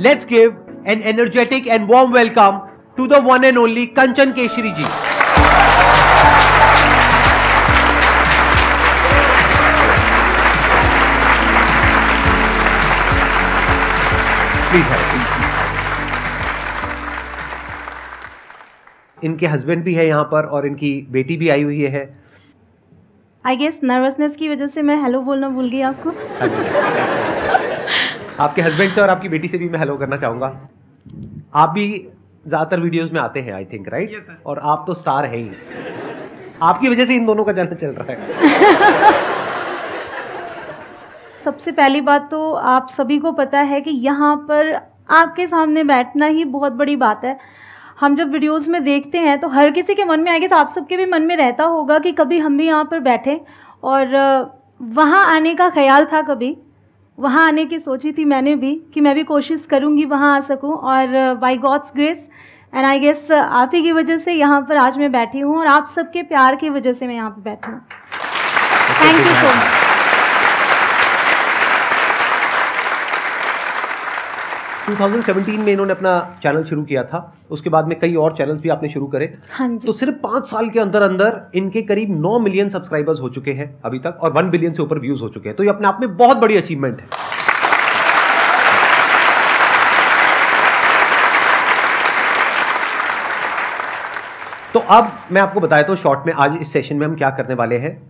Let's give an energetic and warm welcome to the one and only Kanchan Keshri ji. Please have a seat. इनके husband भी है यहाँ पर और इनकी बेटी भी आई हुई है. आई गेस नर्वसनेस की वजह से मैं हेलो बोलना भूल गई आपको. आपके हस्बैंड से और आपकी बेटी से भी मैं हेलो करना चाहूँगा. आप भी ज़्यादातर वीडियोस में आते हैं I think, right? Yes, sir. और आप तो स्टार हैं ही. आपकी वजह से इन दोनों का जाना चल रहा है. सबसे पहली बात तो आप सभी को पता है कि यहाँ पर आपके सामने बैठना ही बहुत बड़ी बात है. हम जब वीडियोस में देखते हैं तो हर किसी के मन में आएगा, तो आप सबके भी मन में रहता होगा कि कभी हम भी यहाँ पर बैठें. और वहाँ आने का ख्याल था, कभी वहाँ आने की सोची थी मैंने भी कि मैं भी कोशिश करूँगी वहाँ आ सकूँ. और by God's grace and I guess आप ही की वजह से यहाँ पर आज मैं बैठी हूँ और आप सबके प्यार की वजह से मैं यहाँ पर बैठी हूँ. Thank you so much. 2017 में इन्होंने अपना चैनल शुरू किया था. उसके बाद में कई और चैनल्स भी आपने शुरू करे. हाँ जी. तो सिर्फ 5 साल के अंदर अंदर इनके करीब 9 मिलियन सब्सक्राइबर्स हो चुके हैं अभी तक और 1 बिलियन से ऊपर व्यूज हो चुके हैं. तो ये अपने आप में बहुत बड़ी अचीवमेंट है. तो अब मैं आपको बताया तो शॉर्ट में आज इस सेशन में हम क्या करने वाले हैं.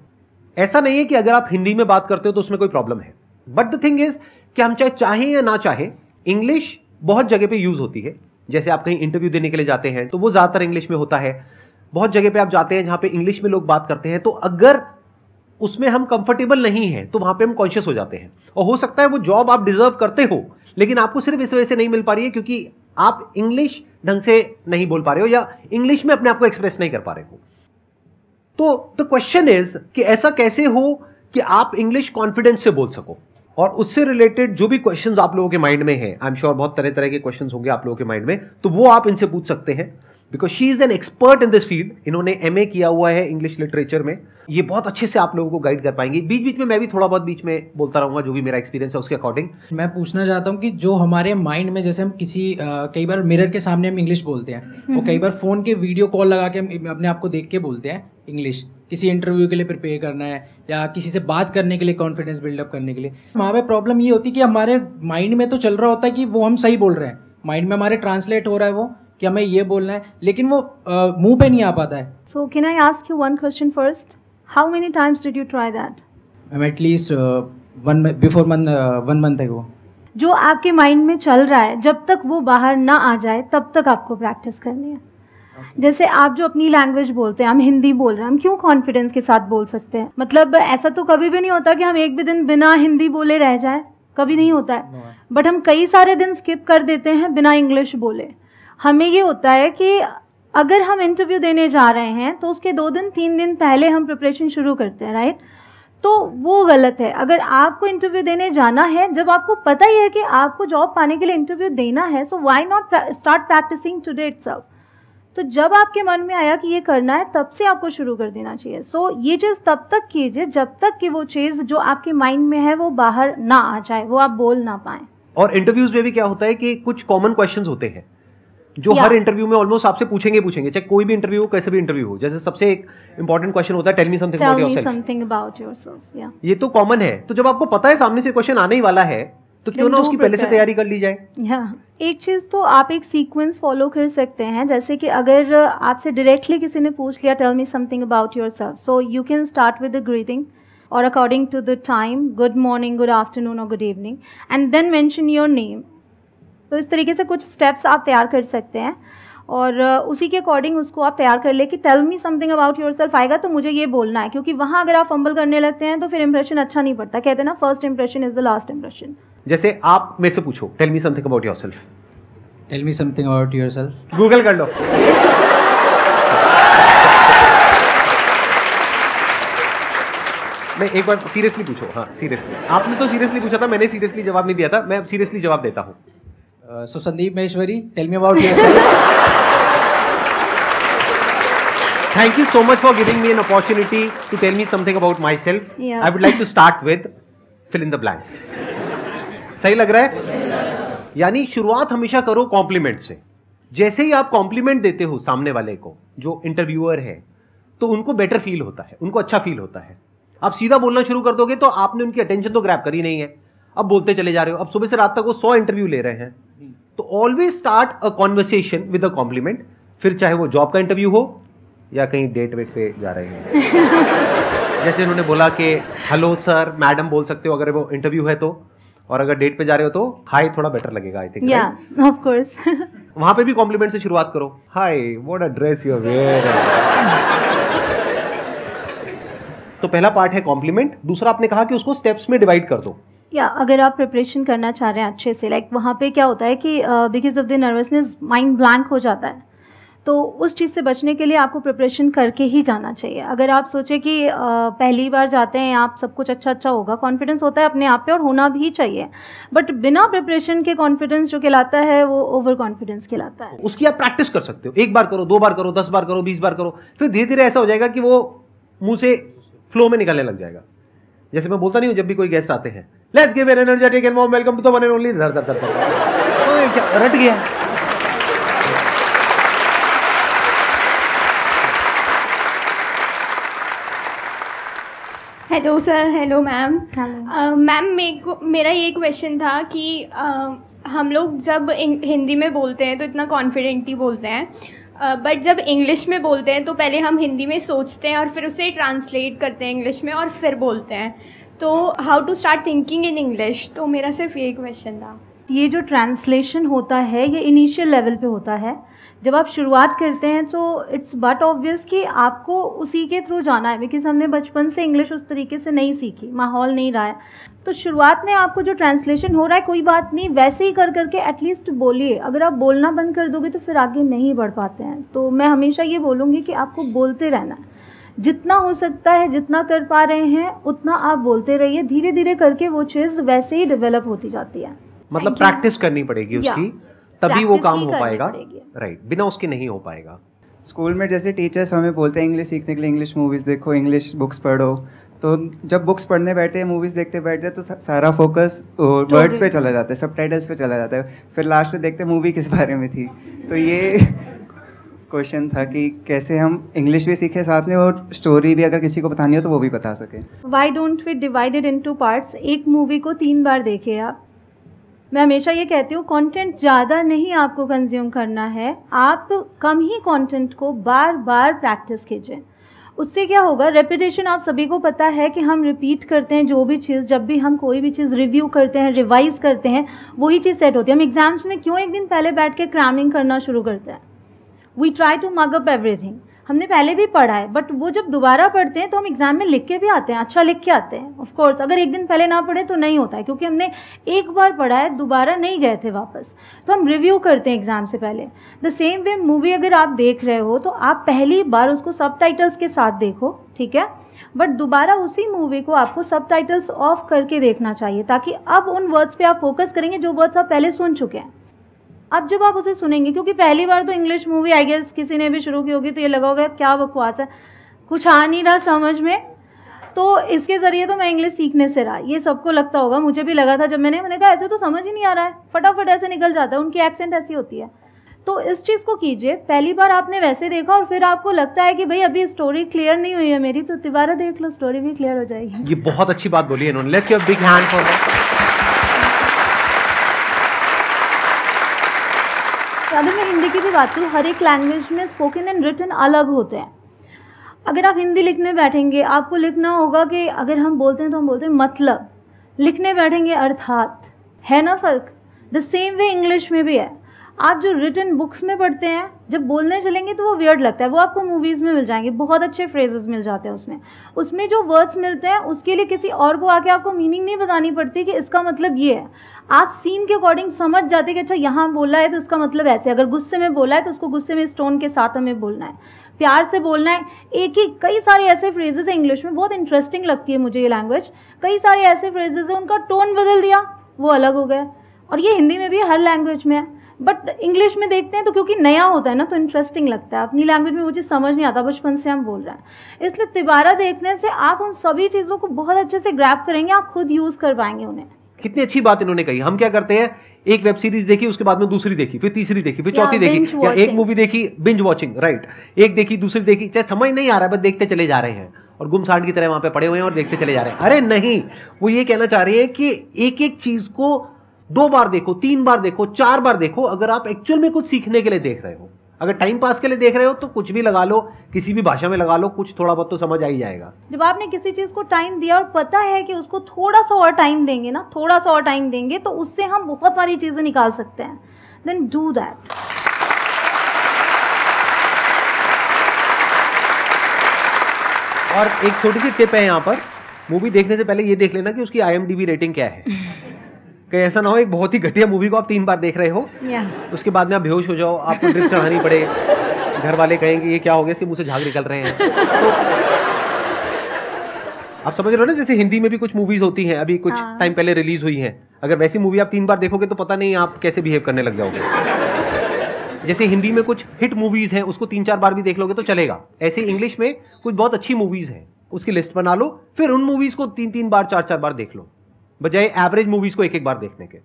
ऐसा नहीं है कि अगर आप हिंदी में बात करते हो तो उसमें कोई प्रॉब्लम है, बट द थिंग इज कि हम चाहें या ना चाहें इंग्लिश बहुत जगह पे यूज होती है. जैसे आप कहीं इंटरव्यू देने के लिए जाते हैं तो वो ज्यादातर इंग्लिश में होता है. बहुत जगह पे आप जाते हैं जहां पे इंग्लिश में लोग बात करते हैं, तो अगर उसमें हम कंफर्टेबल नहीं हैं तो वहां पे हम कॉन्शियस हो जाते हैं. और हो सकता है वो जॉब आप डिजर्व करते हो, लेकिन आपको सिर्फ इस वजह से नहीं मिल पा रही है क्योंकि आप इंग्लिश ढंग से नहीं बोल पा रहे हो या इंग्लिश में अपने आप को एक्सप्रेस नहीं कर पा रहे हो. तो द क्वेश्चन इज कि ऐसा कैसे हो कि आप इंग्लिश कॉन्फिडेंस से बोल सको. और उससे रिलेटेड जो भी क्वेश्चंस आप लोगों के माइंड में हैं, आई एम श्योर बहुत तरह तरह के क्वेश्चंस होंगे आप लोगों के माइंड में, तो वो आप इनसे पूछ सकते हैं because she is an expert in this field. इन्होंने MA किया हुआ है इंग्लिश लिटरेचर में. ये बहुत अच्छे से आप लोगों को गाइड कर पाएंगे. बीच बीच में मैं भी थोड़ा बहुत बीच में बोलता रहूंगा जो भी मेरा एक्सपीरियंस है उसके अकॉर्डिंग. मैं पूछना चाहता हूँ कि जो हमारे माइंड में, जैसे हम किसी कई बार मिरर के सामने हम इंग्लिश बोलते हैं और कई बार फ़ोन के वीडियो कॉल लगा के हम अपने आप को देख के बोलते हैं इंग्लिश, किसी इंटरव्यू के लिए प्रिपेयर करना है या किसी से बात करने के लिए, कॉन्फिडेंस बिल्डअप करने के लिए. वहाँ पे प्रॉब्लम ये होती है कि हमारे माइंड में तो चल रहा होता है कि वो हम सही बोल रहे हैं, माइंड में हमारे ट्रांसलेट हो रहा है वो कि हमें ये बोलना है, लेकिन वो मुंह पे नहीं आ पाता है. So can I ask you one question first? How many times did you try that? At least 1 month ago. जो आपके माइंड में चल रहा है, जब तक वो बाहर ना आ जाए तब तक आपको प्रैक्टिस करनी है. जैसे आप जो अपनी लैंग्वेज बोलते हैं, हम हिंदी बोल रहे हैं, हम क्यों कॉन्फिडेंस के साथ बोल सकते हैं? मतलब ऐसा तो कभी भी नहीं होता कि हम एक भी दिन बिना हिंदी बोले रह जाए, कभी नहीं होता है. बट हम कई सारे दिन स्किप कर देते हैं बिना इंग्लिश बोले. हमें ये होता है कि अगर हम इंटरव्यू देने जा रहे हैं तो उसके 2 दिन 3 दिन पहले हम प्रिपरेशन शुरू करते हैं, राइट? तो वो गलत है. अगर आपको इंटरव्यू देने जाना है, जब आपको पता ही है कि आपको जॉब पाने के लिए इंटरव्यू देना है, so why not start practicing today itself. तो जब आपके मन में आया कि ये करना है, तब से आपको शुरू कर देना चाहिए. सो ये चीज़ तब तक कीजिए जब तक कि वो चीज़ जो आपके माइंड में है वो बाहर ना आ जाए, वो आप बोल ना पाएँ. और इंटरव्यूज में भी क्या होता है कि कुछ कॉमन क्वेश्चंस होते हैं जो हर इंटरव्यू में ऑलमोस्ट आपसे पूछेंगे, चाहे कोई भी इंटरव्यू हो, कैसे भी इंटरव्यू हो. जैसे सबसे एक इंपॉर्टेंट क्वेश्चन होता है tell me something about yourself. ये तो कॉमन है. तो जब आपको पता है सामने से क्वेश्चन आने ही वाला है तो क्यों ना उसकी पहले से तैयारी कर ली जाए. एक चीज़ तो आप एक सीक्वेंस फॉलो कर सकते हैं. जैसे कि अगर आपसे डायरेक्टली किसी ने पूछ लिया tell me something about yourself, so you can start with the greeting और according to the time, good morning, good afternoon और good evening, and then mention your name. तो इस तरीके से कुछ स्टेप्स आप तैयार कर सकते हैं और उसी के अकॉर्डिंग उसको आप तैयार कर ले कि tell me something about yourself आएगा तो मुझे ये बोलना है. क्योंकि वहाँ अगर आप फंबल करने लगते हैं तो फिर इंप्रेशन अच्छा नहीं पड़ता. कहते हैं ना, first impression is the last impression. जैसे आप मेरे से पूछो tell me something about yourself. Tell me something about yourself. Google कर लो. मैं एक बार सीरियसली पूछो. हाँ सीरियसली. आपने तो सीरियसली पूछा था, मैंने सीरियसली जवाब नहीं दिया था. मैं सीरियसली जवाब देता हूँ. So Sandeep Maheshwari, tell me about yourself. Thank you so much for giving me an opportunity to tell me something about myself. Yeah. I would like to start with fill in the blanks. सही लग रहा है? यानी शुरुआत हमेशा करो complement से। जैसे ही आप कॉम्प्लीमेंट देते हो सामने वाले को, जो इंटरव्यूअर है, तो उनको बेटर फील होता है, उनको अच्छा फील होता है। आप सीधा बोलना शुरू कर दोगे तो आपने उनकी अटेंशन तो ग्रैब करी नहीं है, अब बोलते चले जा रहे हो। अब सुबह से रात तक वो 100 इंटरव्यू ले रहे हैं। तो always start a conversation with a compliment, फिर चाहे वो जॉब का इंटरव्यू हो या कहीं डेट वेट पे जा रहे हैं। जैसे उन्होंने बोला कि हेलो सर, मैडम बोल सकते हो अगर वो इंटरव्यू है तो, और अगर डेट पे जा रहे हो तो हाय थोड़ा बेटर लगेगा आई थिंक। या ऑफ कोर्स। वहां पे भी कॉम्प्लीमेंट से शुरुआत करो, hi what a dress you are wearing. तो पहला पार्ट है कॉम्प्लीमेंट। दूसरा आपने कहा कि उसको स्टेप्स में डिवाइड कर दो। या अगर आप प्रिपरेशन करना चाह रहे हैं अच्छे से, लाइक वहाँ पे क्या होता है कि because of the nervousness mind blank हो जाता है, तो उस चीज़ से बचने के लिए आपको प्रिपरेशन करके ही जाना चाहिए। अगर आप सोचें कि पहली बार जाते हैं आप, सब कुछ अच्छा होगा, कॉन्फिडेंस होता है अपने आप पे और होना भी चाहिए, बट बिना प्रिपरेशन के कॉन्फिडेंस जो कहलाता है वो ओवर कॉन्फिडेंस कहलाता है। उसकी आप प्रैक्टिस कर सकते हो, 1 बार करो, 2 बार करो, 10 बार करो, 20 बार करो, फिर धीरे धीरे ऐसा हो जाएगा कि वो मुंह से फ्लो में निकलने लग जाएगा। जैसे मैं बोलता नहीं हूँ जब भी कोई गेस्ट आते हैं, let's give an energetic and warm welcome to the one and only, धर धर धर, क्या रट गया। Hello sir, hello ma'am. Hello. Ma'am मेरा ये क्वेश्चन था कि हम लोग जब हिंदी में बोलते हैं तो इतना कॉन्फिडेंटली बोलते हैं, बट जब इंग्लिश में बोलते हैं तो पहले हम हिंदी में सोचते हैं और फिर उसे ट्रांसलेट करते हैं इंग्लिश में और फिर बोलते हैं। तो how to start thinking in English, तो मेरा सिर्फ ये क्वेश्चन था। ये जो ट्रांसलेशन होता है ये इनिशियल लेवल पे होता है। जब आप शुरुआत करते हैं तो इट्स बट ऑब्वियस कि आपको उसी के थ्रू जाना है, बिकॉज हमने बचपन से इंग्लिश उस तरीके से नहीं सीखी, माहौल नहीं रहा है। तो शुरुआत में आपको जो ट्रांसलेशन हो रहा है कोई बात नहीं, वैसे ही कर करके एटलीस्ट बोलिए। अगर आप बोलना बंद कर दोगे तो फिर आगे नहीं बढ़ पाते हैं। तो मैं हमेशा ये बोलूँगी कि आपको बोलते रहना है, जितना हो सकता है, जितना कर पा रहे हैं उतना आप बोलते रहिए। धीरे धीरे करके वो चीज़ वैसे ही डेवलप होती जाती है। मतलब प्रैक्टिस करनी पड़ेगी उसकी, तभी वो काम हो पाएगा। राइट, बिना उसके नहीं हो पाएगा। स्कूल में जैसे टीचर्स हमें बोलते हैं इंग्लिश सीखने के लिए इंग्लिश मूवीज़ देखो, इंग्लिश बुक्स पढ़ो, तो जब बुक्स पढ़ने बैठते हैं, मूवीज़ देखते बैठते हैं, तो सारा फोकस वर्ड्स पे चला जाता है, सबटाइटल्स पे चला जाता है। फिर लास्ट में देखते हैं मूवी किस बारे में थी। तो ये क्वेश्चन था कि कैसे हम इंग्लिश भी सीखें साथ में और स्टोरी भी अगर किसी को बतानी हो तो वो भी बता सकें। Why don't we divided into parts. एक मूवी को 3 बार देखिए आप। मैं हमेशा ये कहती हूँ कंटेंट ज़्यादा नहीं आपको कंज्यूम करना है, आप कम ही कंटेंट को बार बार प्रैक्टिस कीजिए। उससे क्या होगा, रेपिटेशन आप सभी को पता है कि हम रिपीट करते हैं जो भी चीज़, जब भी हम कोई भी चीज़ रिव्यू करते हैं, रिवाइज करते हैं, वही चीज़ सेट होती है। हम एग्जाम्स में क्यों एक दिन पहले बैठ के क्रैमिंग करना शुरू करते हैं? We try to mug up everything. हमने पहले भी पढ़ा है, बट वो जब दोबारा पढ़ते हैं तो हम एग्जाम में लिख के भी आते हैं, अच्छा लिख के आते हैं। ऑफ कोर्स अगर एक दिन पहले ना पढ़े तो नहीं होता है, क्योंकि हमने एक बार पढ़ा है, दोबारा नहीं गए थे वापस। तो हम रिव्यू करते हैं एग्जाम से पहले। द सेम वे मूवी अगर आप देख रहे हो तो आप पहली बार उसको सबटाइटल्स के साथ देखो, ठीक है, बट दोबारा उसी मूवी को आपको सबटाइटल्स ऑफ करके देखना चाहिए, ताकि अब उन वर्ड्स पे आप फोकस करेंगे जो वर्ड्स आप पहले सुन चुके हैं। अब जब आप उसे सुनेंगे, क्योंकि पहली बार तो इंग्लिश मूवी आई गेस किसी ने भी शुरू की होगी तो ये लगा होगा क्या बकवास है, कुछ आ नहीं रहा समझ में। तो इसके ज़रिए तो मैं इंग्लिश सीखने से रहा, ये सबको लगता होगा, मुझे भी लगा था जब मैंने कहा ऐसे तो समझ ही नहीं आ रहा है, फटाफट ऐसे निकल जाता है, उनकी एक्सेंट ऐसी होती है। तो इस चीज़ को कीजिए, पहली बार आपने वैसे देखा और फिर आपको लगता है कि भाई अभी स्टोरी क्लियर नहीं हुई है मेरी, तो दोबारा देख लो, स्टोरी भी क्लियर हो जाएगी। ये बहुत अच्छी बात बोली है इन्होंने, let's give a big hand for that. अगर मैं हिंदी की भी बात करूँ, हर एक लैंग्वेज में स्पोकन एंड रिटन अलग होते हैं। अगर आप हिंदी लिखने बैठेंगे, आपको लिखना होगा कि अगर हम बोलते हैं तो हम बोलते हैं मतलब, लिखने बैठेंगे अर्थात, है ना फ़र्क। द सेम वे इंग्लिश में भी है। आप जो रिटन बुक्स में पढ़ते हैं, जब बोलने चलेंगे तो वो वियर्ड लगता है, वो आपको मूवीज़ में मिल जाएंगे, बहुत अच्छे फ्रेजेस मिल जाते हैं उसमें जो वर्ड्स मिलते हैं उसके लिए किसी और को आके आपको मीनिंग नहीं बतानी पड़ती कि इसका मतलब ये है। आप सीन के अकॉर्डिंग समझ जाते कि अच्छा यहाँ बोला है तो इसका मतलब ऐसे, अगर गुस्से में बोला है तो उसको गुस्से में इस टोन के साथ हमें बोलना है, प्यार से बोलना है। एक ही कई सारे ऐसे फ्रेजेस हैं इंग्लिश में, बहुत इंटरेस्टिंग लगती है मुझे ये लैंग्वेज। कई सारे ऐसे फ्रेजेस हैं उनका टोन बदल दिया, वो अलग हो गया। और ये हिंदी में भी हर लैंग्वेज में है, बट इंग्लिश में देखते हैं तो क्योंकि नया होता है ना तो इंटरेस्टिंग लगता है। अपनी लैंग्वेज में वो चीज़ समझ नहीं आता, बचपन से हम बोल रहे हैं, इसलिए दोबारा देखने से आप उन सभी चीज़ों को बहुत अच्छे से ग्रैब करेंगे, आप खुद यूज़ कर पाएंगे उन्हें। कितनी अच्छी बात इन्होंने कही। हम क्या करते हैं, एक वेब सीरीज देखी, उसके बाद में दूसरी देखी, फिर तीसरी देखी, फिर चौथी देखी, या एक मूवी देखी, बिंज वॉचिंग, राइट, एक देखी दूसरी देखी, चाहे समझ नहीं आ रहा है बस देखते चले जा रहे हैं और गुमसाट की तरह वहां पे पड़े हुए हैं और देखते चले जा रहे हैं। अरे नहीं, वो ये कहना चाह रहे हैं कि एक एक चीज को 2 बार देखो, 3 बार देखो, 4 बार देखो, अगर आप एक्चुअल में कुछ सीखने के लिए देख रहे हो। अगर टाइम पास के लिए देख रहे हो तो कुछ भी लगा लो, किसी भी भाषा में लगा लो, कुछ थोड़ा बहुत तो समझ आ ही जाएगा। जब आपने किसी चीज़ को टाइम दिया और पता है कि उसको थोड़ा सा और टाइम देंगे ना, थोड़ा सा और टाइम देंगे तो उससे हम बहुत सारी चीज़ें निकाल सकते हैं, देन डू दैट। और एक छोटी सी टिप है यहाँ पर, मूवी देखने से पहले ये देख लेना कि उसकी IMDb रेटिंग क्या है। कहीं ऐसा ना हो एक बहुत ही घटिया मूवी को आप 3 बार देख रहे हो, उसके बाद में आप बेहोश हो जाओ, आपको ड्रिप चढ़ानी पड़े, घर वाले कहेंगे ये क्या हो गया, इसके मुंह से झाग निकल रहे हैं। तो आप समझ रहे हो ना, जैसे हिंदी में भी कुछ मूवीज होती हैं, अभी कुछ टाइम पहले रिलीज हुई हैं, अगर वैसी मूवी आप 3 बार देखोगे तो पता नहीं आप कैसे बिहेव करने लग जाओगे। जैसे हिंदी में कुछ हिट मूवीज हैं, उसको 3-4 बार भी देख लोगे तो चलेगा। ऐसे इंग्लिश में कुछ बहुत अच्छी मूवीज हैं, उसकी लिस्ट बना लो, फिर उन मूवीज को 3-3 बार 4-4 बार देख लो, बजाय एवरेज मूवीज को 1-1 बार देखने के।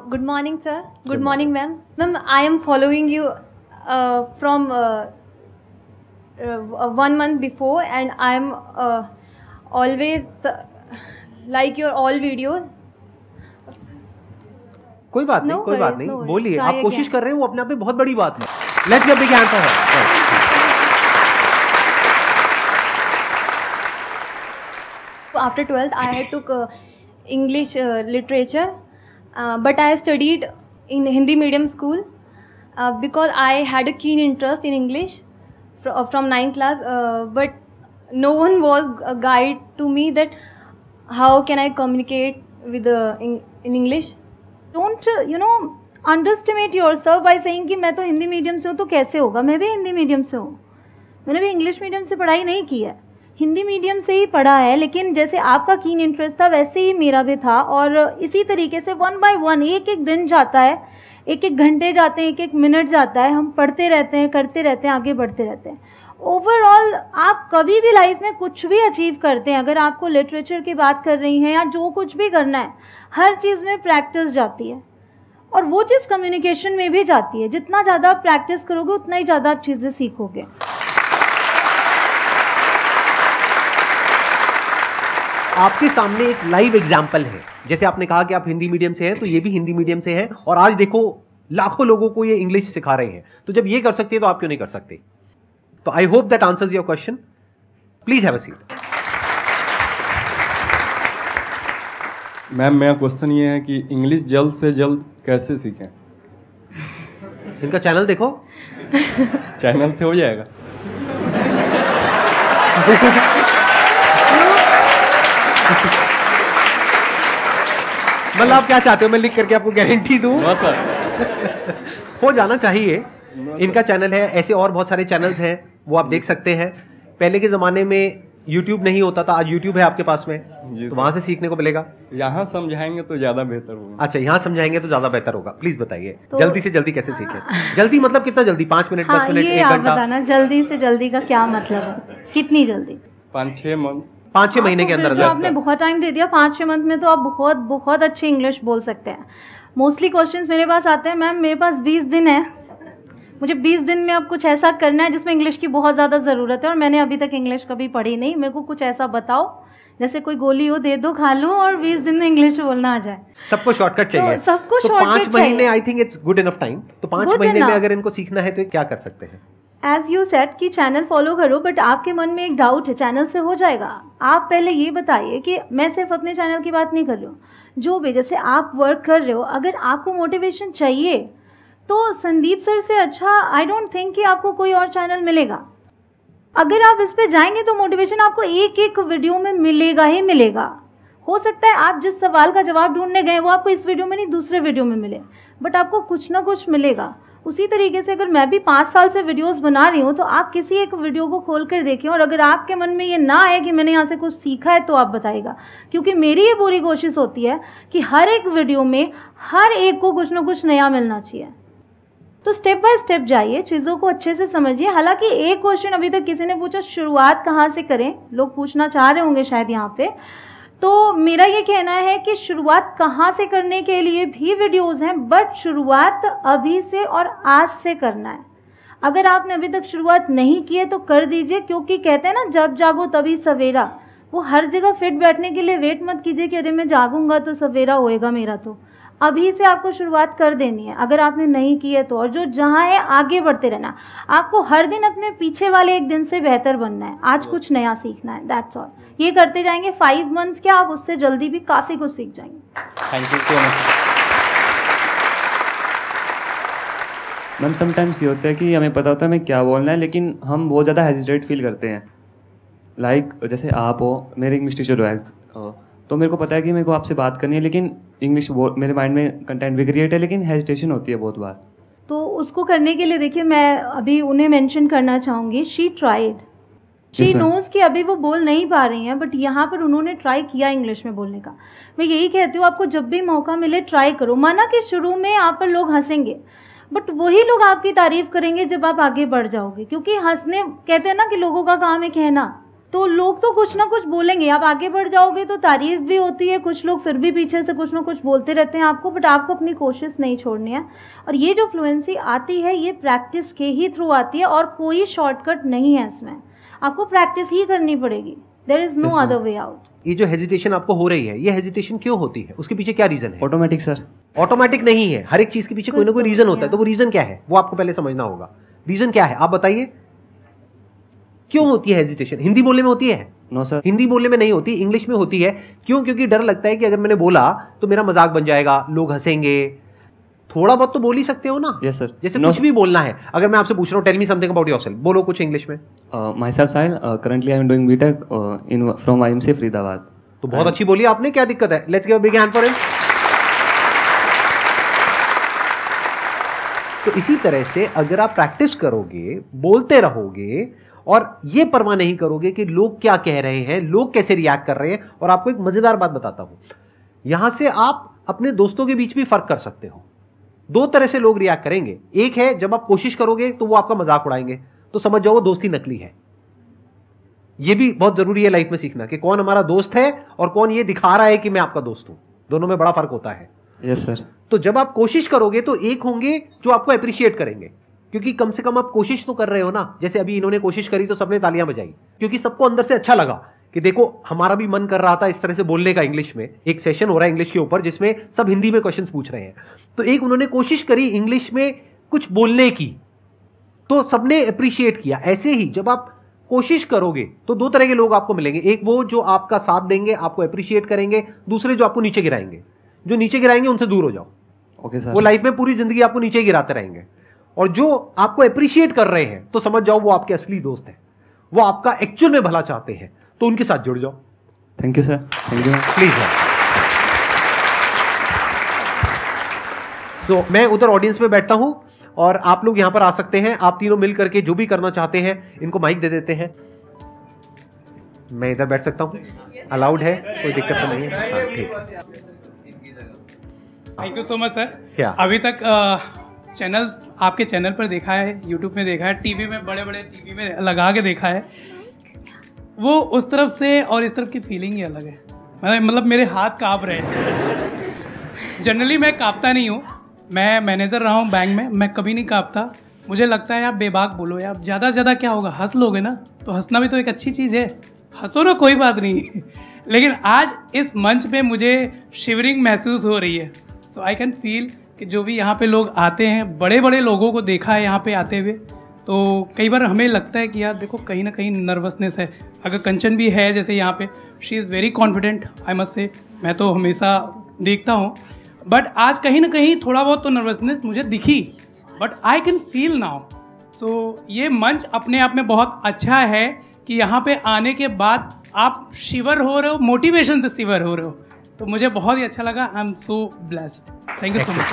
Good morning sir. Good morning ma'am. Ma'am I am following you from 1 month before and I am always like your all videos. कोई बात नहीं, कोई बात नहीं, बोलिए, आप कोशिश कर रहे हैं, वो अपने आप में बहुत बड़ी बात है। Let's give big hand for her. After 12th I had took English literature, but I studied in Hindi medium school because I had a keen interest in English from 9th class, but no one was a guide to me that how can I communicate with in English. Don't underestimate yourself by saying कि मैं तो Hindi medium से हूँ तो कैसे होगा। मैं भी हिंदी मीडियम से हूँ, मैंने भी इंग्लिश मीडियम से पढ़ाई नहीं की है, हिंदी मीडियम से ही पढ़ा है। लेकिन जैसे आपका कीन इंटरेस्ट था वैसे ही मेरा भी था, और इसी तरीके से 1 by 1 एक दिन जाता है, 1 घंटे जाते हैं, 1 मिनट जाता है, हम पढ़ते रहते हैं, करते रहते हैं, आगे बढ़ते रहते हैं। ओवरऑल आप कभी भी लाइफ में कुछ भी अचीव करते हैं, अगर आपको लिटरेचर की बात कर रही हैं या जो कुछ भी करना है, हर चीज़ में प्रैक्टिस जाती है, और वो चीज़ कम्युनिकेशन में भी जाती है। जितना ज़्यादा आप प्रैक्टिस करोगे उतना ही ज़्यादा आप चीज़ें सीखोगे। आपके सामने एक लाइव एग्जाम्पल है, जैसे आपने कहा कि आप हिंदी मीडियम से हैं, तो ये भी हिंदी मीडियम से हैं, और आज देखो लाखों लोगों को ये इंग्लिश सिखा रहे हैं। तो जब ये कर सकते हैं तो आप क्यों नहीं कर सकते? तो I hope that answers your question. Please have a seat. Ma'am, मेरा क्वेश्चन ये है कि इंग्लिश जल्द से जल्द कैसे सीखें? इनका चैनल देखो। चैनल से हो जाएगा? मतलब आप क्या चाहते हो, मैं लिख करके आपको गारंटी दूं? No sir. हो जाना चाहिए। इनका चैनल है, ऐसे और बहुत सारे चैनल्स हैं, वो आप देख सकते हैं। पहले के ज़माने में YouTube नहीं होता था, आज YouTube है आपके पास में, तो वहाँ से सीखने को मिलेगा। यहाँ समझाएंगे तो ज़्यादा बेहतर होगा। अच्छा, यहाँ समझाएंगे तो ज़्यादा बेहतर होगा। प्लीज़ बताइए, जल्दी से जल्दी कैसे सीखें? जल्दी मतलब कितना जल्दी? 5 मिनट, 10 मिनट, 1 घंटा? बताना जल्दी से जल्दी का क्या मतलब है, कितनी जल्दी? 5-6 मंथ, 5-6 महीने के अंदर। आपने बहुत टाइम दे दिया, 5-6 मंथ में तो आप बहुत बहुत अच्छी इंग्लिश बोल सकते हैं। मोस्टली क्वेश्चंस मेरे पास आते हैं, मैम मेरे पास 20 दिन है, मुझे 20 दिन में अब कुछ ऐसा करना है जिसमें इंग्लिश की बहुत ज़्यादा ज़रूरत है, और मैंने अभी तक इंग्लिश कभी पढ़ी नहीं, मेरे को कुछ ऐसा बताओ जैसे कोई गोली हो, दे दो, खा लूँ और 20 दिन में इंग्लिश बोलना आ जाए। सबको शॉर्टकट चाहिए, सबको तो शॉर्टकट 5 महीने I think it's good enough time. तो 5 महीने में अगर इनको सीखना है तो क्या कर सकते हैं? एज यू सेड कि चैनल फॉलो करो, बट आपके मन में एक डाउट है, चैनल से हो जाएगा? आप पहले ये बताइए कि मैं सिर्फ अपने चैनल की बात नहीं कर रही हूँ, जो भी जैसे आप वर्क कर रहे हो, अगर आपको मोटिवेशन चाहिए तो संदीप सर से अच्छा आई डोंट थिंक कि आपको कोई और चैनल मिलेगा। अगर आप इस पे जाएंगे तो मोटिवेशन आपको एक वीडियो में मिलेगा ही मिलेगा। हो सकता है आप जिस सवाल का जवाब ढूंढने गए वो आपको इस वीडियो में नहीं, दूसरे वीडियो में मिले, बट आपको कुछ ना कुछ मिलेगा। उसी तरीके से अगर मैं भी 5 साल से वीडियोस बना रही हूँ, तो आप किसी एक वीडियो को खोल कर देखें, और अगर आपके मन में ये ना आए कि मैंने यहाँ से कुछ सीखा है, तो आप बताइएगा, क्योंकि मेरी ये पूरी कोशिश होती है कि हर एक वीडियो में हर एक को कुछ ना कुछ नया मिलना चाहिए। तो स्टेप बाय स्टेप जाइए, चीज़ों को अच्छे से समझिए। हालांकि एक क्वेश्चन अभी तक किसी ने पूछा, शुरुआत कहाँ से करें, लोग पूछना चाह रहे होंगे शायद यहाँ पे। तो मेरा ये कहना है कि शुरुआत कहाँ से करने के लिए भी वीडियोस हैं, बट शुरुआत अभी से और आज से करना है। अगर आपने अभी तक शुरुआत नहीं की है तो कर दीजिए, क्योंकि कहते हैं ना जब जागो तभी सवेरा। वो हर जगह फिट बैठने के लिए वेट मत कीजिए कि अरे मैं जागूंगा तो सवेरा होएगा मेरा। तो अभी से आपको शुरुआत कर देनी है अगर आपने नहीं की है तो। और जो जहाँ है आगे बढ़ते रहना। आपको हर दिन अपने पीछे वाले एक दिन से बेहतर बनना है। आज कुछ नया सीखना है, दैट्स ऑल। ये करते जाएंगे 5 मंथ्स क्या, आप उससे जल्दी भी काफ़ी कुछ सीख जाएंगे। Thank you so much. Ma'am sometimes ये होता है कि हमें पता होता है हमें क्या बोलना है, लेकिन हम बहुत ज़्यादा हेजिटेट फील करते हैं। लाइक जैसे आप हो, मेरे इंग्लिश टीचर हो, तो मेरे को पता है कि मेरे को आपसे बात करनी है, लेकिन इंग्लिश मेरे माइंड में कंटेंट भी क्रिएट है, लेकिन हेजिटेशन होती है बहुत बार। तो उसको करने के लिए देखिए मैं अभी उन्हें मेंशन करना चाहूँगी, शी ट्राइड, शी नोज़ कि अभी वो बोल नहीं पा रही हैं, बट यहाँ पर उन्होंने ट्राई किया इंग्लिश में बोलने का। मैं यही कहती हूँ आपको जब भी मौका मिले ट्राई करो। माना कि शुरू में आप पर लोग हंसेंगे, बट वही लोग आपकी तारीफ़ करेंगे जब आप आगे बढ़ जाओगे, क्योंकि हंसने कहते हैं ना कि लोगों का काम है कहना, तो लोग तो कुछ ना कुछ बोलेंगे। आप आगे बढ़ जाओगे तो तारीफ़ भी होती है, कुछ लोग फिर भी पीछे से कुछ ना कुछ बोलते रहते हैं आपको, बट आपको अपनी कोशिश नहीं छोड़नी है। और ये जो फ्लुएंसी आती है ये प्रैक्टिस के ही थ्रू आती है, और कोई शॉर्टकट नहीं है इसमें। आपको प्रैक्टिस ही करनी पड़ेगी, there is no other way out. ये जो हेजिटेशन आपको हो रही है, ये हेजिटेशन क्यों होती है, उसके पीछे क्या रीज़न है? Automatic sir. ऑटोमेटिक नहीं है, हर एक चीज़ के पीछे कोई ना कोई रीज़न होता है। तो वो रीज़न क्या है वो आपको पहले समझना होगा। रीज़न क्या है आप बताइए, क्यों होती है हेजिटेशन? हिंदी बोलने में होती है? नो सर, हिंदी बोलने में नहीं होती, इंग्लिश में होती है। क्यों? क्योंकि डर लगता है कि अगर मैंने बोला तो मेरा मजाक बन जाएगा, लोग हंसेंगे। थोड़ा बहुत तो बोल ही सकते हो ना। Yes sir. जैसे कुछ भी बोलना है, अगर मैं आपसे पूछ रहा हूँ tell me something about yourself, बोलो कुछ इंग्लिश में। Myself Sahil, currently I am doing BTech in from IMC Faridabad. तो बहुत अच्छी बोली आपने, क्या दिक्कत है? Let's give a big hand for him. तो इसी तरह से अगर आप प्रैक्टिस करोगे, बोलते रहोगे और ये परवाह नहीं करोगे कि लोग क्या कह रहे हैं, लोग कैसे रिएक्ट कर रहे हैं। और आपको एक मजेदार बात बताता हूं, यहां से आप अपने दोस्तों के बीच भी फर्क कर सकते हो। 2 तरह से लोग रिएक्ट करेंगे। एक है जब आप कोशिश करोगे तो वो आपका मजाक उड़ाएंगे, तो समझ जाओ वो दोस्ती नकली है। यह भी बहुत जरूरी है लाइफ में सीखना कि कौन हमारा दोस्त है और कौन ये दिखा रहा है कि मैं आपका दोस्त हूं। दोनों में बड़ा फर्क होता है। Yes sir. तो जब आप कोशिश करोगे तो एक होंगे जो आपको अप्रिशिएट करेंगे, क्योंकि कम से कम आप कोशिश तो कर रहे हो ना। जैसे अभी इन्होंने कोशिश करी तो सबने तालियां बजाई, क्योंकि सबको अंदर से अच्छा लगा कि देखो हमारा भी मन कर रहा था इस तरह से बोलने का इंग्लिश में। एक सेशन हो रहा है इंग्लिश के ऊपर जिसमें सब हिंदी में क्वेश्चंस पूछ रहे हैं, तो एक उन्होंने कोशिश करी इंग्लिश में कुछ बोलने की, तो सबने अप्रिशिएट किया। ऐसे ही जब आप कोशिश करोगे तो 2 तरह के लोग आपको मिलेंगे। एक वो जो आपका साथ देंगे, आपको अप्रिशिएट करेंगे। दूसरे जो आपको नीचे गिराएंगे। जो नीचे गिराएंगे उनसे दूर हो जाओ। Okay sir. वो लाइफ में पूरी जिंदगी आपको नीचे गिराते रहेंगे। और जो आपको अप्रिशिएट कर रहे हैं तो समझ जाओ वो आपके असली दोस्त हैं, वो आपका एक्चुअल में भला चाहते हैं, तो उनके साथ जुड़ जाओ। Thank you sir. Thank you please. So मैं उधर ऑडियंस में बैठता हूं और आप लोग यहां पर आ सकते हैं। आप तीनों मिल करके जो भी करना चाहते हैं, इनको माइक दे देते हैं। मैं इधर बैठ सकता हूं, अलाउड है, कोई दिक्कत तो नहीं है? हाँ, ठीक है। Thank you so much sir. क्या अभी तक चैनल आपके चैनल पर देखा है, यूट्यूब में देखा है, टीवी में बड़े बड़े टीवी में लगा के देखा है, वो उस तरफ से और इस तरफ की फीलिंग ही अलग है। मतलब मेरे हाथ काँप रहे हैं। जनरली मैं काँपता नहीं हूँ, मैं मैनेजर रहा हूँ बैंक में, मैं कभी नहीं काँपता। मुझे लगता है आप बेबाक बोलो यार, ज़्यादा से ज़्यादा क्या होगा, हंस लोगे ना, तो हंसना भी तो एक अच्छी चीज़ है, हंसो ना, कोई बात नहीं। लेकिन आज इस मंच पे मुझे शिवरिंग महसूस हो रही है। सो आई कैन फील कि जो भी यहाँ पे लोग आते हैं, बड़े बड़े लोगों को देखा है यहाँ पे आते हुए, तो कई बार हमें लगता है कि यार देखो कहीं ना कहीं नर्वसनेस है। अगर कंचन भी है जैसे यहाँ पे, she is very confident, I must say, मैं तो हमेशा देखता हूँ, बट आज कहीं ना कहीं थोड़ा बहुत तो नर्वसनेस मुझे दिखी, but I can feel now. तो ये मंच अपने आप में बहुत अच्छा है कि यहाँ पे आने के बाद आप शिवर हो रहे हो, मोटिवेशन से शिवर हो रहे हो, तो मुझे बहुत ही अच्छा लगा। I am so blessed. Thank you so much.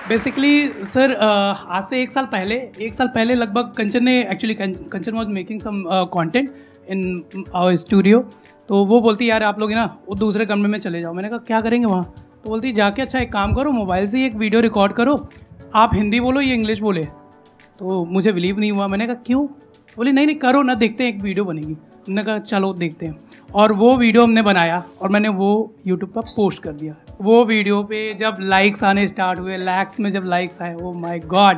Basically sir आज से एक साल पहले लगभग कंचन ने, actually Kanchan was making some content in our studio, तो वो बोलती यार आप लोग ना वो दूसरे कमरे में चले जाओ। मैंने कहा क्या करेंगे वहाँ? तो बोलती जाके अच्छा एक काम करो, मोबाइल से ही एक वीडियो रिकॉर्ड करो, आप हिंदी बोलो ये इंग्लिश बोले। तो मुझे बिलीव नहीं हुआ। मैंने कहा क्यों? बोले नहीं नहीं करो ना, देखते हैं, एक वीडियो बनेगी। हमने कहा चलो देखते हैं, और वो वीडियो हमने बनाया और मैंने वो यूट्यूब पर पोस्ट कर दिया। वो वीडियो पे जब लाइक्स आने स्टार्ट हुए, लैक्स में जब लाइक्स आए, ओ माय गॉड,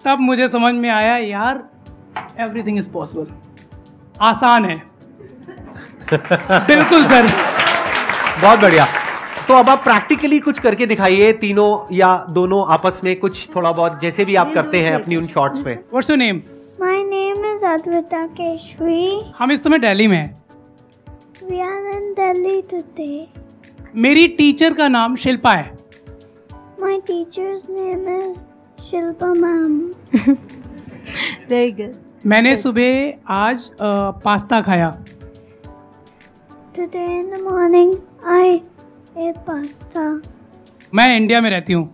तब मुझे समझ में आया यार एवरीथिंग इज पॉसिबल, आसान है। बिल्कुल सर। बहुत बढ़िया। तो अब आप प्रैक्टिकली कुछ करके दिखाइए, तीनों या दोनों आपस में कुछ थोड़ा बहुत, जैसे भी आप करते हैं अपनी उन शॉर्ट्स में। What's your name? My name is Advita Keshri. हम इस समय दिल्ली में हैं। We are in Delhi today. मेरी टीचर का नाम शिल्पा है। My teacher's name is Shilpa ma'am. Very good. मैंने सुबह आज पास्ता खाया। Today in the morning I ate pasta. मैं इंडिया में रहती हूँ।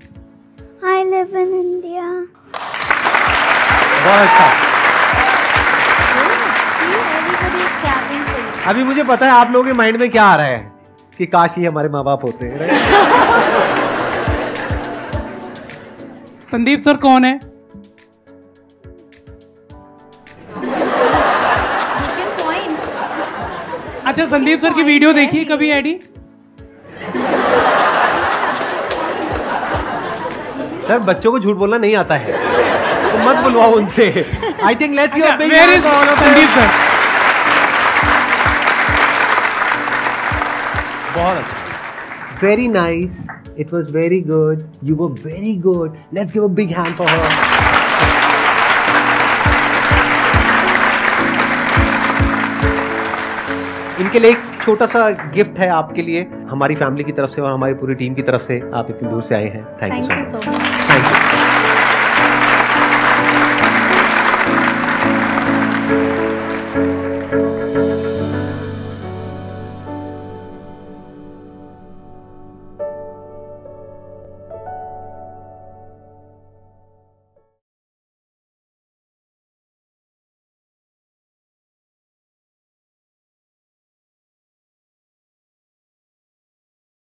I live in India. बहुत अच्छा। अभी मुझे पता है आप लोगों के माइंड में क्या आ रहा है कि काश ये हमारे माँ बाप होते हैं। संदीप सर कौन है? अच्छा, संदीप सर की वीडियो देखी कभी एडी? सर बच्चों को झूठ बोलना नहीं आता है तो मत बुलवाओ उनसे। I think let's give a big where is Sandeep sir? बहुत अच्छा, very nice, it was very good, you were very good, let's give a big hand for her. इनके लिए एक छोटा सा गिफ्ट है आपके लिए, हमारी फैमिली की तरफ से और हमारी पूरी टीम की तरफ से। आप इतनी दूर से आए हैं, thank you so much. Thank you.